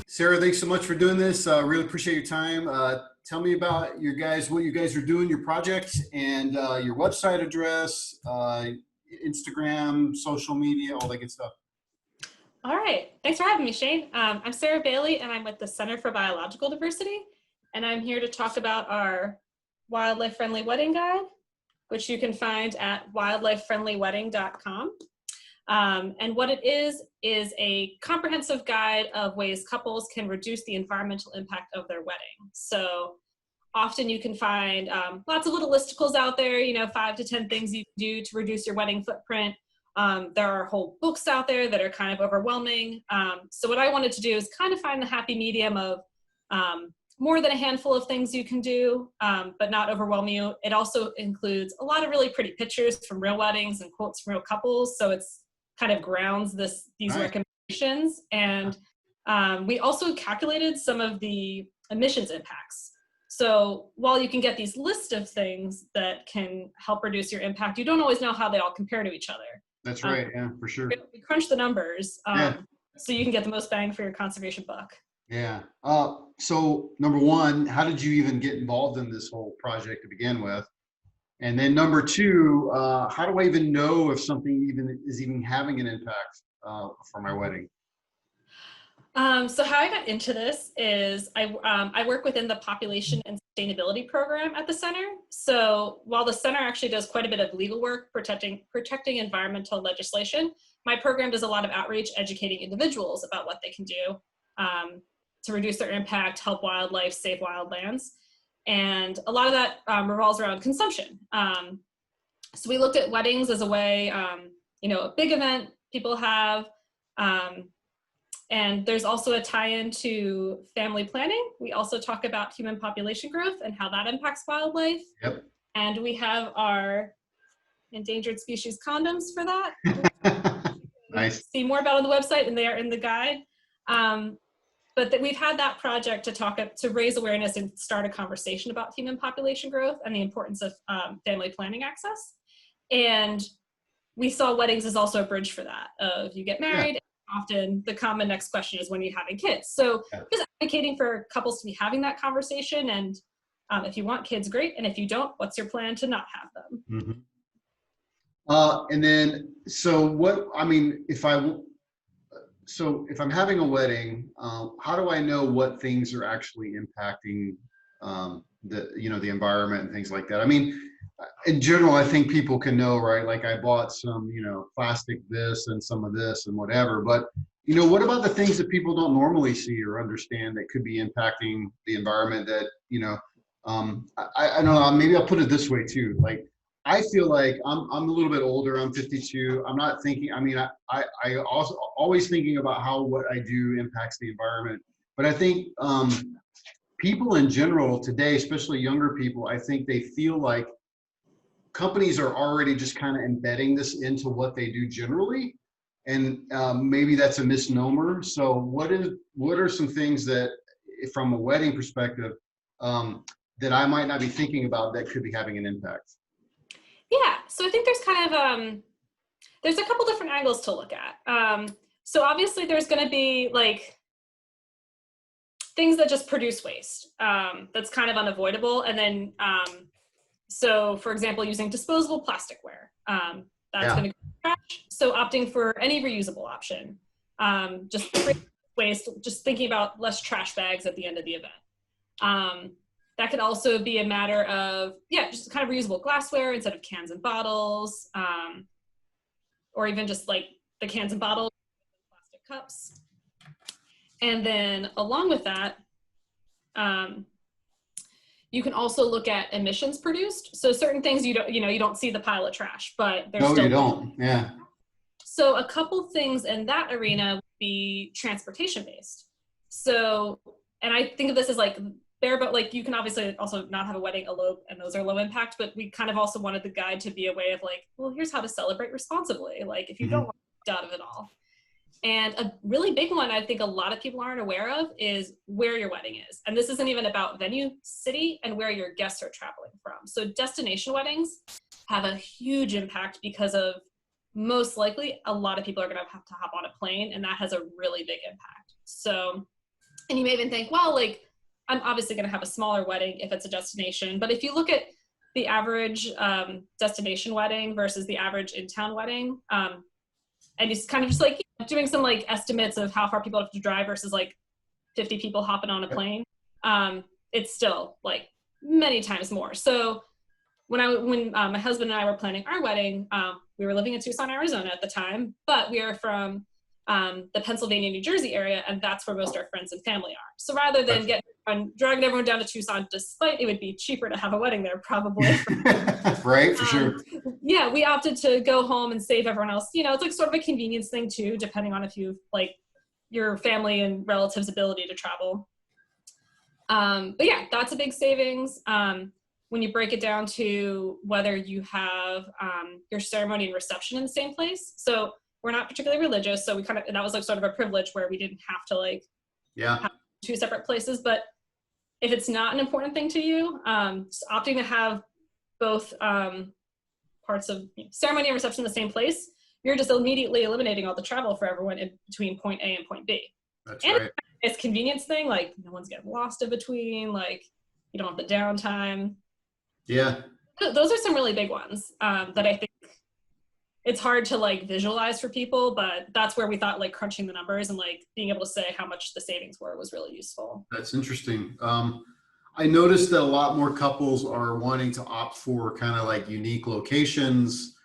Sarah, thanks so much for doing this. Really appreciate your time. Tell me about what you guys are doing, your projects, and your website address, Instagram, social media, all that good stuff. All right. Thanks for having me, Shane. I'm Sarah Baillie, and I'm with the Center for Biological Diversity, and I'm here to talk about our wildlife-friendly wedding guide, which you can find at wildlifefriendlywedding.com. And what it is a comprehensive guide of ways couples can reduce the environmental impact of their wedding. So often you can find lots of little listicles out there, 5 to 10 things you can do to reduce your wedding footprint. There are whole books out there that are kind of overwhelming. So what I wanted to do is kind of find the happy medium of more than a handful of things you can do, but not overwhelm you. It also includes a lot of really pretty pictures from real weddings and quotes from real couples. So it's kind of grounds these recommendations. And we also calculated some of the emissions impacts. So while you can get these lists of things that can help reduce your impact, you don't always know how they all compare to each other. That's right. Yeah, for sure. We crunch the numbers so you can get the most bang for your conservation buck. Yeah. So number one, how did you even get involved in this whole project to begin with? And then number two, how do I even know if something is having an impact for my wedding? So how I got into this is I work within the population and sustainability program at the center. So while the center actually does quite a bit of legal work protecting environmental legislation, my program does a lot of outreach, educating individuals about what they can do to reduce their impact, help wildlife, save wildlands. And a lot of that revolves around consumption. So we looked at weddings as a way, a big event people have, and there's also a tie-in to family planning. We also talk about human population growth and how that impacts wildlife. Yep. And we have our endangered species condoms for that. Nice. See more about on the website, and they are in the guide. But we've had that project to raise awareness and start a conversation about human population growth and the importance of family planning access. And we saw weddings as also a bridge for that. You get married, often the common next question is, when are you having kids? So just advocating for couples to be having that conversation. And if you want kids, great. And if you don't, what's your plan to not have them? Mm-hmm. And then, if I'm having a wedding, how do I know what things are actually impacting the environment and things like that? I mean, in general, I think people can know, right? Like, I bought some, plastic this and some of this and whatever, but what about the things that people don't normally see or understand that could be impacting the environment that, I don't know, maybe I'll put it this way too. Like, I feel like I'm a little bit older. I'm 52. I'm not thinking, I also always thinking about how what I do impacts the environment. But I think people in general today, especially younger people, I think they feel like companies are already just kind of embedding this into what they do generally. And maybe that's a misnomer. So what are some things that, from a wedding perspective, that I might not be thinking about that could be having an impact? Yeah, so I think there's kind of, there's a couple different angles to look at. So obviously there's going to be like things that just produce waste. That's kind of unavoidable. And then, so for example, using disposable plasticware, that's going to go to trash. So opting for any reusable option, just waste, just thinking about less trash bags at the end of the event. That could also be a matter of, just kind of reusable glassware instead of cans and bottles, or even just like the cans and bottles, plastic cups. And then along with that, you can also look at emissions produced. So certain things you don't see the pile of trash, but there's still. No, you don't. Yeah. So a couple things in that arena would be transportation based. So, and I think of this as like but like you can obviously also not have a wedding elope, and those are low impact, but we kind of also wanted the guide to be a way of like, well, here's how to celebrate responsibly. Like if you don't want to get out of it all. And a really big one I think a lot of people aren't aware of is where your wedding is. And this isn't even about venue, city, and where your guests are traveling from. So destination weddings have a huge impact because of most likely a lot of people are going to have to hop on a plane, and that has a really big impact. So, and you may even think, well, like, I'm obviously going to have a smaller wedding if it's a destination. But if you look at the average destination wedding versus the average in-town wedding, and it's kind of just like doing some like estimates of how far people have to drive versus like 50 people hopping on a plane, it's still like many times more. So when my husband and I were planning our wedding, we were living in Tucson, Arizona at the time, but we are from the Pennsylvania, New Jersey area, and that's where most of our friends and family are. So rather than dragging everyone down to Tucson, despite it would be cheaper to have a wedding there probably. Right, for sure. Yeah, we opted to go home and save everyone else. You know, it's like sort of a convenience thing too, depending on if you like your family and relatives' ability to travel. But yeah, that's a big savings. When you break it down to whether you have your ceremony and reception in the same place. So we're not particularly religious, so we kind of, that was like sort of a privilege where we didn't have to like have two separate places. But if it's not an important thing to you, just opting to have both parts of ceremony and reception in the same place, you're just immediately eliminating all the travel for everyone in between point A and point B. That's and right. It's a convenience thing, like no one's getting lost in between, like you don't have the downtime. Yeah. Those are some really big ones that I think it's hard to like visualize for people, but that's where we thought like crunching the numbers and like being able to say how much the savings were was really useful. That's interesting. I noticed that a lot more couples are wanting to opt for kind of like unique locations.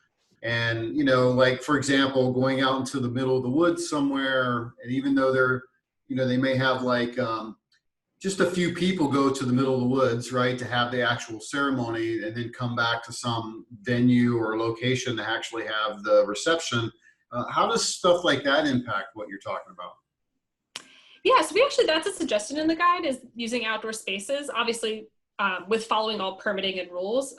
And, you know, like, for example, going out into the middle of the woods somewhere, and even though they're, you know, they may have like just a few people go to the middle of the woods, right, to have the actual ceremony and then come back to some venue or location to actually have the reception. How does stuff like that impact what you're talking about? Yeah, so we actually, that's a suggestion in the guide, is using outdoor spaces, obviously with following all permitting and rules.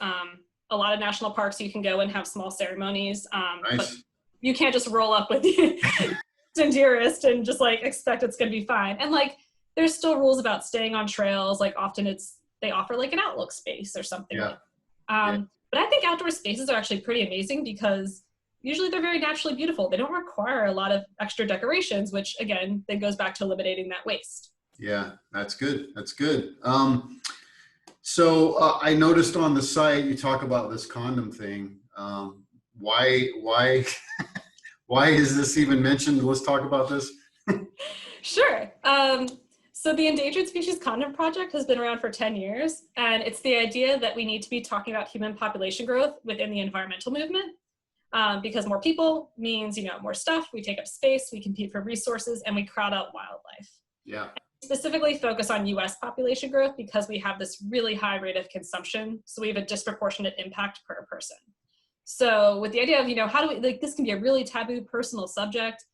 A lot of national parks, you can go and have small ceremonies, Nice. but you can't just roll up with the and dearest and just like expect it's going to be fine. And like, there's still rules about staying on trails. Like often they offer like an outlook space or something. Yeah. But I think outdoor spaces are actually pretty amazing because usually they're very naturally beautiful. They don't require a lot of extra decorations, which again, then goes back to eliminating that waste. Yeah, that's good. That's good. So I noticed on the site, you talk about this condom thing. Why, why is this even mentioned? Let's talk about this. Sure. So the Endangered Species Condom Project has been around for 10 years, and it's the idea that we need to be talking about human population growth within the environmental movement, because more people means, you know, more stuff, we take up space, we compete for resources, and we crowd out wildlife. Yeah. And specifically focus on US population growth because we have this really high rate of consumption, so we have a disproportionate impact per person. So with the idea of, you know, how do we, like, this can be a really taboo personal subject.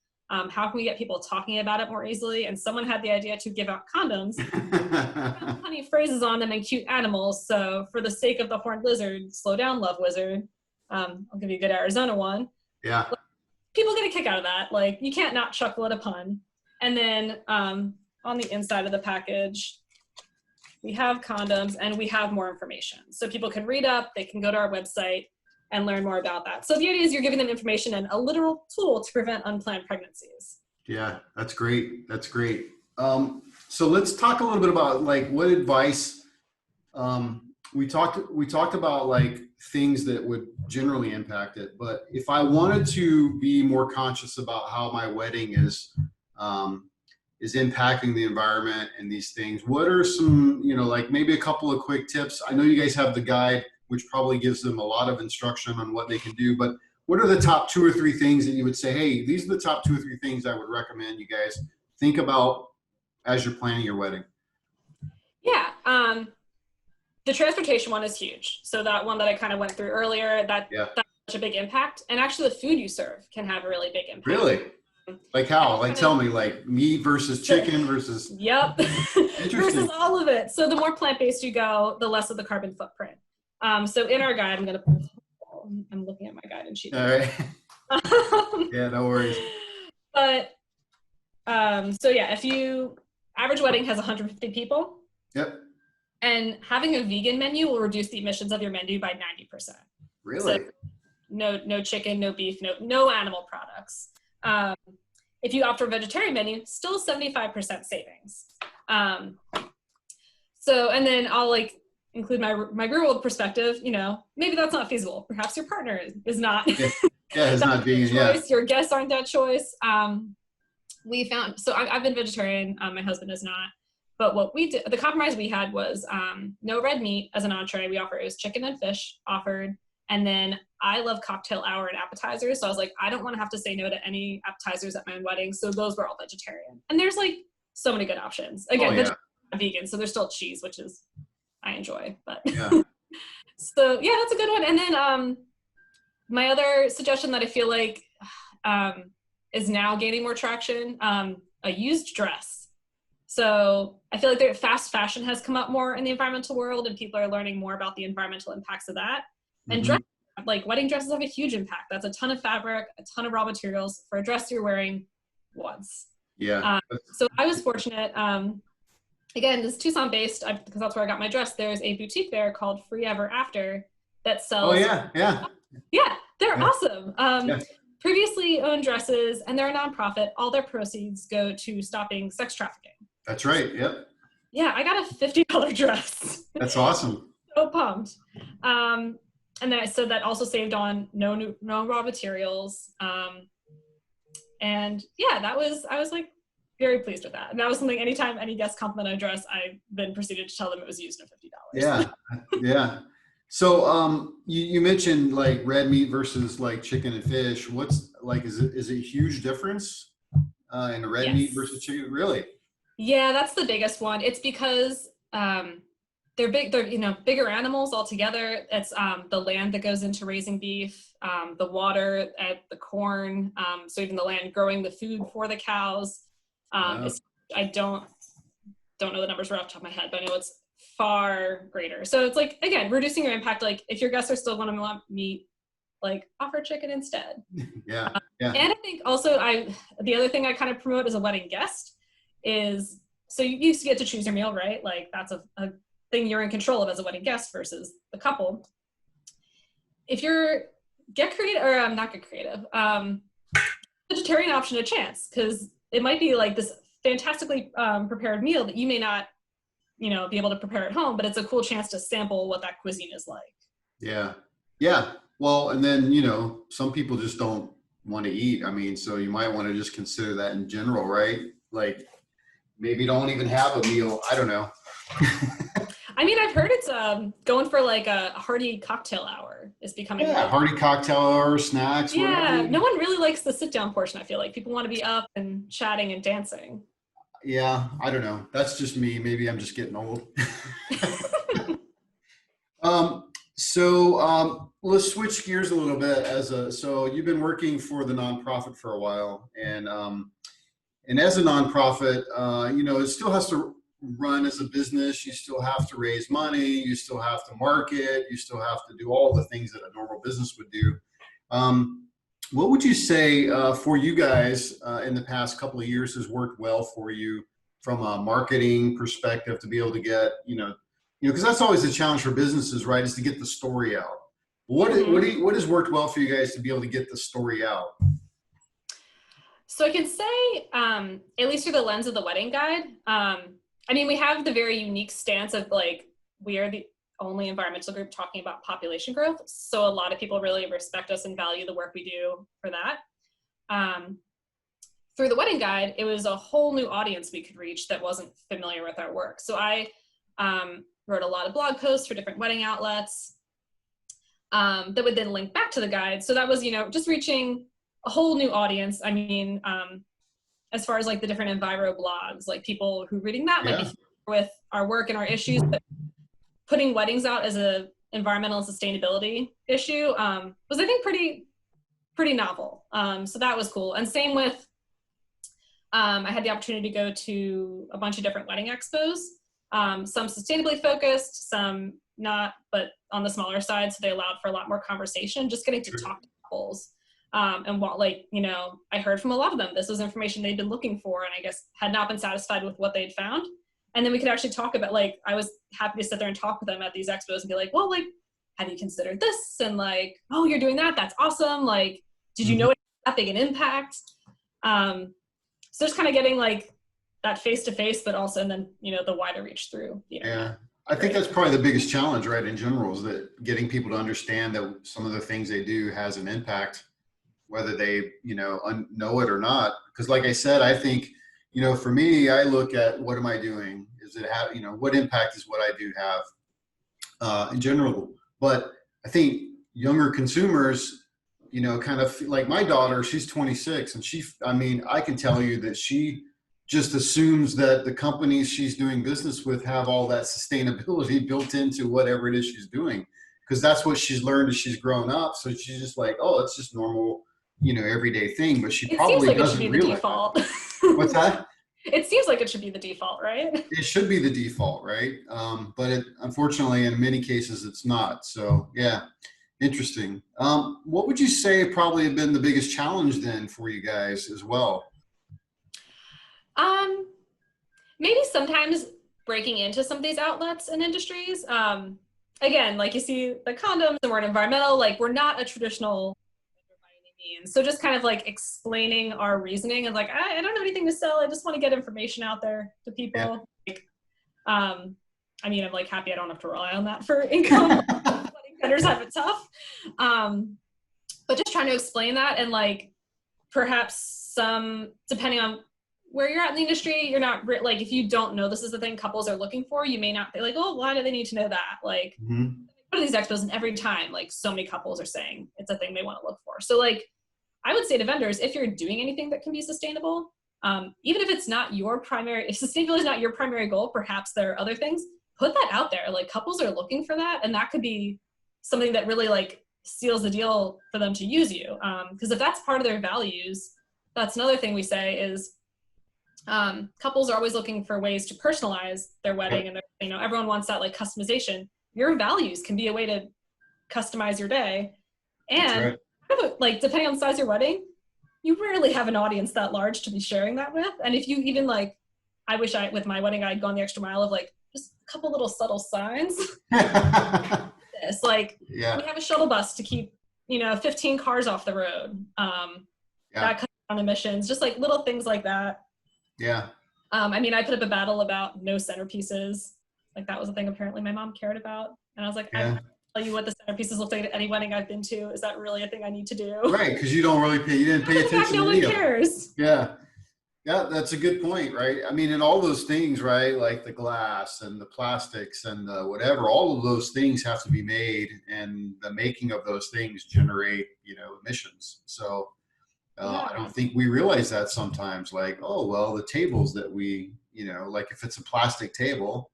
How can we get people talking about it more easily? And someone had the idea to give out condoms, funny phrases on them and cute animals. So for the sake of the horned lizard, slow down, love wizard. I'll give you a good Arizona one. Yeah. People get a kick out of that. Like, you can't not chuckle at a pun. And then on the inside of the package, we have condoms and we have more information. So people can read up, they can go to our website and learn more about that. So the idea is you're giving them information and a literal tool to prevent unplanned pregnancies. Yeah, that's great. That's great. So let's talk a little bit about like what advice, we talked about like things that would generally impact it, but if I wanted to be more conscious about how my wedding is impacting the environment and these things, what are some, you know, like maybe a couple of quick tips? I know you guys have the guide, which probably gives them a lot of instruction on what they can do, but what are the top 2 or 3 things that you would say, hey, these are the top 2 or 3 things I would recommend you guys think about as you're planning your wedding? Yeah, the transportation one is huge. So that one that I kind of went through earlier, that's such a big impact. And actually the food you serve can have a really big impact. Really? Like how? Like tell me, like meat versus chicken versus... Yep. Versus all of it. So the more plant-based you go, the less of the carbon footprint. So in our guide, I'm looking at my guide and sheet. All right. Yeah, no worries. But So yeah, average wedding has 150 people, Yep. and having a vegan menu will reduce the emissions of your menu by 90%. So Really? no chicken, no beef, no animal products. If you opt for a vegetarian menu, still 75% savings. So, and then I'll like include my real world perspective. Maybe that's not feasible. Perhaps your partner is not. Yeah, yeah, it's not vegan. choice. Yeah. Your guests aren't that choice. We found, so I've been vegetarian. My husband is not. But what we did, the compromise we had was no red meat as an entree. It was chicken and fish offered. And then I love cocktail hour and appetizers. So I was like, I don't want to have to say no to any appetizers at my wedding. So those were all vegetarian. And there's like so many good options. Again, vegan. So there's still cheese, which is, I enjoy. But Yeah. so yeah, that's a good one. And then my other suggestion that I feel like is now gaining more traction, a used dress. So I feel like fast fashion has come up more in the environmental world, and people are learning more about the environmental impacts of that. And like wedding dresses have a huge impact. That's a ton of fabric, a ton of raw materials for a dress you're wearing once. Yeah. So I was fortunate. Again, this is Tucson based because that's where I got my dress. There's a boutique there called Free Ever After that sells. Oh yeah, yeah. Yeah, they're awesome. Yeah. Previously owned dresses, and they're a nonprofit. All their proceeds go to stopping sex trafficking. That's right. Yep. Yeah, I got a $50 dress. That's awesome. So pumped. And then so that also saved on no raw materials. And yeah, I was like very pleased with that. And that was something, anytime any guest compliment a dress, I then proceeded to tell them it was used in $50. Yeah. Yeah. So you mentioned like red meat versus like chicken and fish. What's like, is it a huge difference in the red meat versus chicken? Really? Yeah, that's the biggest one. It's because they're bigger animals altogether. It's the land that goes into raising beef, the water, the corn, so even the land growing the food for the cows. I don't know the numbers right off the top of my head, but I know it's far greater. So it's like, again, reducing your impact. Like if your guests are still going to want meat, like offer chicken instead. Yeah. And I think also the other thing I kind of promote as a wedding guest is, so you get to choose your meal, right? Like that's a thing you're in control of as a wedding guest versus the couple. If you're not get creative, vegetarian option a chance, because it might be like this fantastically prepared meal that you may not, be able to prepare at home, but it's a cool chance to sample what that cuisine is like. Yeah. Yeah. Well, and then, some people just don't want to eat. I mean, so you might want to just consider that in general, right? Like maybe don't even have a meal. I don't know. I mean, I've heard it's going for like a hearty cocktail hour is becoming. Yeah, hearty cocktail hour, snacks. Yeah, whatever. No one really likes the sit down portion. I feel like people want to be up and chatting and dancing. Yeah, I don't know. That's just me. Maybe I'm just getting old. So let's switch gears a little bit. So you've been working for the nonprofit for a while, and as a nonprofit, it still has to run as a business. You still have to raise money. You still have to market. You still have to do all the things that a normal business would do. What would you say for you guys in the past couple of years has worked well for you from a marketing perspective to be able to get, because that's always the challenge for businesses, right? Is to get the story out. What has worked well for you guys to be able to get the story out? So I can say, at least through the lens of the wedding guide, we have the very unique stance of like, we are the only environmental group talking about population growth. So a lot of people really respect us and value the work we do for that. Through the wedding guide, it was a whole new audience we could reach that wasn't familiar with our work. So I wrote a lot of blog posts for different wedding outlets that would then link back to the guide. So that was, just reaching a whole new audience. As far as like the different enviro blogs, like people who reading that might be familiar with our work and our issues, but putting weddings out as a environmental and sustainability issue was, I think, pretty novel. So that was cool. And same with, I had the opportunity to go to a bunch of different wedding expos, some sustainably focused, some not, but on the smaller side. So they allowed for a lot more conversation, just getting to talk to couples. And what, like, you know, I heard from a lot of them, this was information they'd been looking for and I guess had not been satisfied with what they'd found. And then we could actually talk about, like, I was happy to sit there and talk with them at these expos and be like, well, like, have you considered this? And like, oh, you're doing that? That's awesome. Like, did you know it had that big an impact? So just kind of getting like that face-to-face, but also, and then, you know, the wider reach through the internet. Yeah. I think that's probably the biggest challenge, right, in general, is that getting people to understand that some of the things they do has an impact, whether they, you know, know it or not. Because like I said, I think, you know, for me, I look at what am I doing? Is it have, you know, what impact is what I do have in general? But I think younger consumers, you know, kind of like my daughter, she's 26 and I mean, I can tell you that she just assumes that the companies she's doing business with have all that sustainability built into whatever it is she's doing. Because that's what she's learned as she's grown up. So she's just like, oh, it's just normal, you know, everyday thing, but she It seems probably like it should doesn't be the realize default. what's that? It seems like it should be the default, right? It should be the default, right? But unfortunately, in many cases, it's not. So yeah, interesting. What would you say probably have been the biggest challenge then for you guys as well? Maybe sometimes breaking into some of these outlets and industries. Again, like you see the condoms and we're an environmental, like we're not a traditional by any means. So just kind of like explaining our reasoning and like, I don't have anything to sell. I just want to get information out there to people. Yeah. Like, I mean, I'm like happy I don't have to rely on that for income. Wedding vendors have it tough. But just trying to explain that and like perhaps some, depending on where you're at in the industry, you're not like, if you don't know this is the thing couples are looking for, you may not be like, oh, why do they need to know that? Like, go to these expos and every time, like so many couples are saying it's a thing they want to look for. So like, I would say to vendors, if you're doing anything that can be sustainable, even if it's not your primary, if sustainability is not your primary goal, perhaps there are other things, put that out there. Like couples are looking for that. And that could be something that really like seals the deal for them to use you. Because if that's part of their values, that's another thing we say is, couples are always looking for ways to personalize their wedding and you know, everyone wants that like customization. Your values can be a way to customize your day. And like, depending on the size of your wedding, you rarely have an audience that large to be sharing that with. And if you even like, I wish with my wedding, I'd gone the extra mile of like, just a couple little subtle signs. This, like, we have a shuttle bus to keep, you know, 15 cars off the road. That cuts down emissions, just like little things like that. Yeah. I mean, I put up a battle about no centerpieces. Like that was a thing apparently my mom cared about. And I was like, I can't tell you what the centerpieces look like at any wedding I've been to. Is that really a thing I need to do? Right, because you don't really you didn't pay attention no to any one cares. Yeah. Yeah, that's a good point, right? I mean, and all those things, right? Like the glass and the plastics and the whatever, all of those things have to be made, and the making of those things generate, you know, emissions. So I don't think we realize that sometimes, like, oh, well, the tables that we, you know, like if it's a plastic table,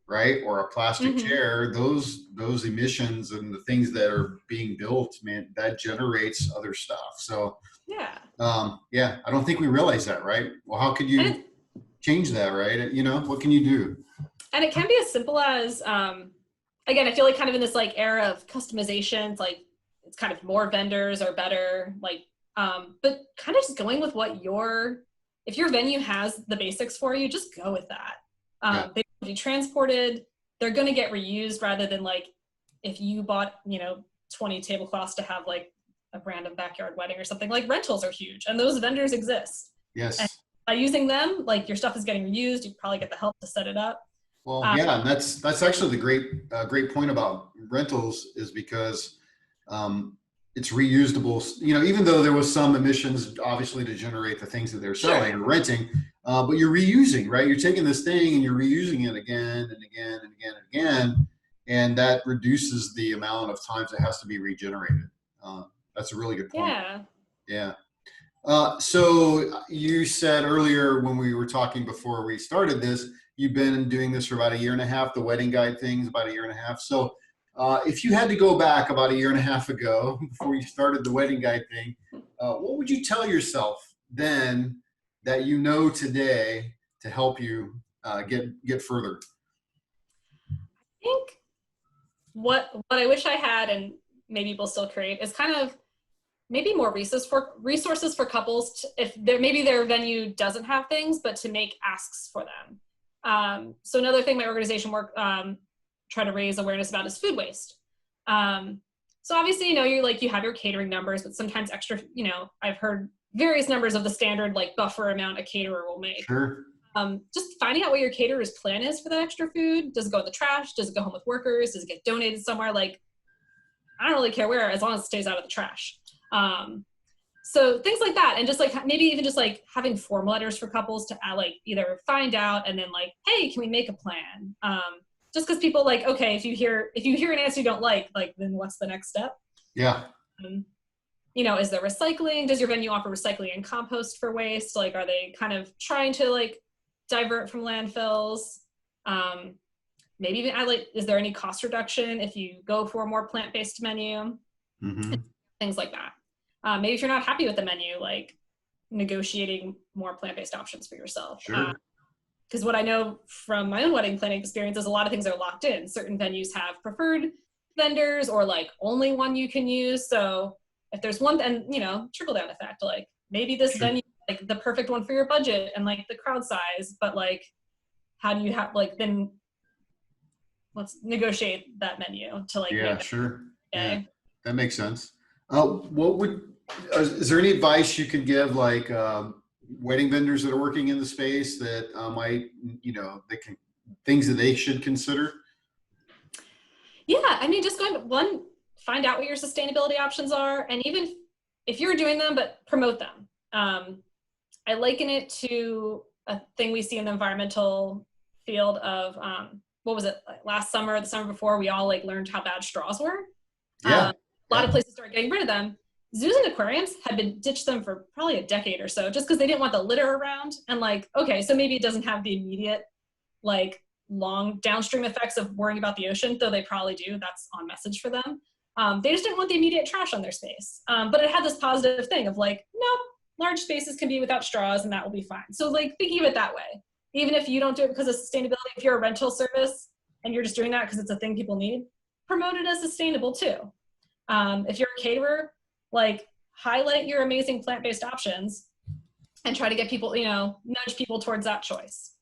right, or a plastic chair, those emissions and the things that are being built, man, that generates other stuff. So I don't think we realize that, right? Well, how could you change that, right? You know, what can you do? And it can be as simple as, again, I feel like kind of in this like era of customizations, like it's kind of more vendors are better, like, but kind of just going with what if your venue has the basics for you, just go with that. They will be transported, they're going to get reused rather than like, if you bought, you know, 20 tablecloths to have like a random backyard wedding or something, like rentals are huge and those vendors exist. Yes. And by using them, like your stuff is getting reused, you probably get the help to set it up. Well, and that's actually the great point about rentals is because it's reusable. You know, even though there was some emissions, obviously, to generate the things that they're selling or renting, but you're reusing, right? You're taking this thing and you're reusing it again and again and again and again, and that reduces the amount of times it has to be regenerated. That's a really good point. Yeah. So you said earlier when we were talking before we started this, you've been doing this for about 1.5 years, the wedding guide things, about 1.5 years. So if you had to go back about 1.5 years ago, before you started the wedding guide thing, what would you tell yourself then that you know today to help you get further? I think what I wish I had, and maybe we'll still create, is kind of maybe more resources for couples if maybe their venue doesn't have things, but to make asks for them. So another thing my organization try to raise awareness about is food waste. So obviously, you have your catering numbers, but sometimes extra, I've heard various numbers of the standard like buffer amount a caterer will make. Sure. Just finding out what your caterer's plan is for that extra food. Does it go in the trash? Does it go home with workers? Does it get donated somewhere? Like, I don't really care where, as long as it stays out of the trash. So things like that. And just like, maybe even just like having form letters for couples to either find out and then like, hey, can we make a plan? Just because people like, okay, if you hear an answer you don't like, then what's the next step? Yeah. Is there recycling? Does your venue offer recycling and compost for waste? Like, are they kind of trying to like divert from landfills? Maybe even is there any cost reduction if you go for a more plant-based menu? Mm-hmm. Things like that. Maybe if you're not happy with the menu, like negotiating more plant-based options for yourself. Sure. Because what I know from my own wedding planning experience is a lot of things are locked in. Certain venues have preferred vendors or like only one you can use. So if there's one, and trickle down effect, like maybe this Sure. venue is like the perfect one for your budget and like the crowd size, but like how do you have then let's negotiate that menu to like Yeah, make sure. okay. Yeah, that makes sense. Is there any advice you could give like wedding vendors that are working in the space that might, things that they should consider? Yeah, I mean, just find out what your sustainability options are, and even if you're doing them, but promote them. I liken it to a thing we see in the environmental field of, what was it, like last summer or the summer before, we all like learned how bad straws were. Yeah. A lot of places started getting rid of them. Zoos and aquariums had been ditched them for probably a decade or so, just because they didn't want the litter around. And like, okay, so maybe it doesn't have the immediate, like long downstream effects of worrying about the ocean, though they probably do. That's on message for them. They just didn't want the immediate trash on their space. But it had this positive thing of like, nope, large spaces can be without straws and that will be fine. So like thinking of it that way, even if you don't do it because of sustainability, if you're a rental service and you're just doing that because it's a thing people need, promote it as sustainable too. If you're a caterer, like highlight your amazing plant-based options and try to get people, nudge people towards that choice.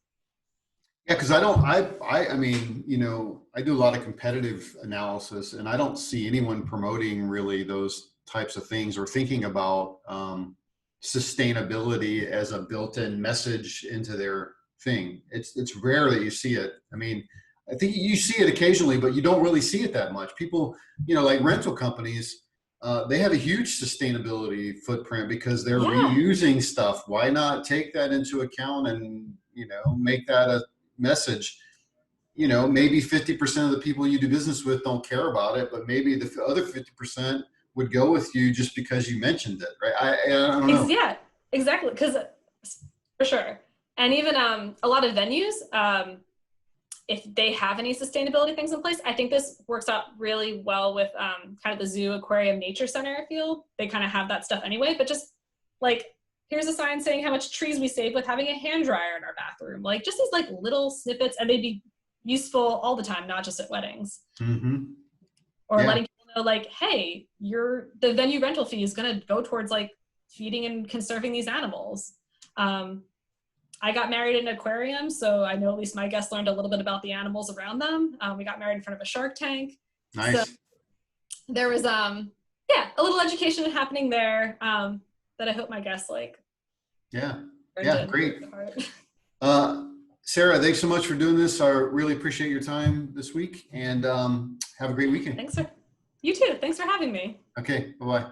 Yeah, because I mean, I do a lot of competitive analysis and I don't see anyone promoting really those types of things or thinking about sustainability as a built-in message into their thing. It's rare that you see it. I mean, I think you see it occasionally, but you don't really see it that much. People, like rental companies, they have a huge sustainability footprint because they're reusing stuff. Why not take that into account and, make that a message? Maybe 50% of the people you do business with don't care about it, but maybe the other 50% would go with you just because you mentioned it, right? I don't know. Yeah, exactly. Because for sure. And even a lot of venues, if they have any sustainability things in place, I think this works out really well with kind of the zoo, aquarium, nature center field. They kind of have that stuff anyway, but just like, here's a sign saying how much trees we save with having a hand dryer in our bathroom. Like just these like little snippets, and they'd be useful all the time, not just at weddings. Mm-hmm. Or letting people know like, hey, the venue rental fee is going to go towards like feeding and conserving these animals. I got married in an aquarium, so I know at least my guests learned a little bit about the animals around them. We got married in front of a shark tank. Nice. So there was, a little education happening there that I hope my guests like. Yeah, great. Heart. Sarah, thanks so much for doing this. I really appreciate your time this week, and have a great weekend. Thanks, sir. You too. Thanks for having me. Okay, bye-bye.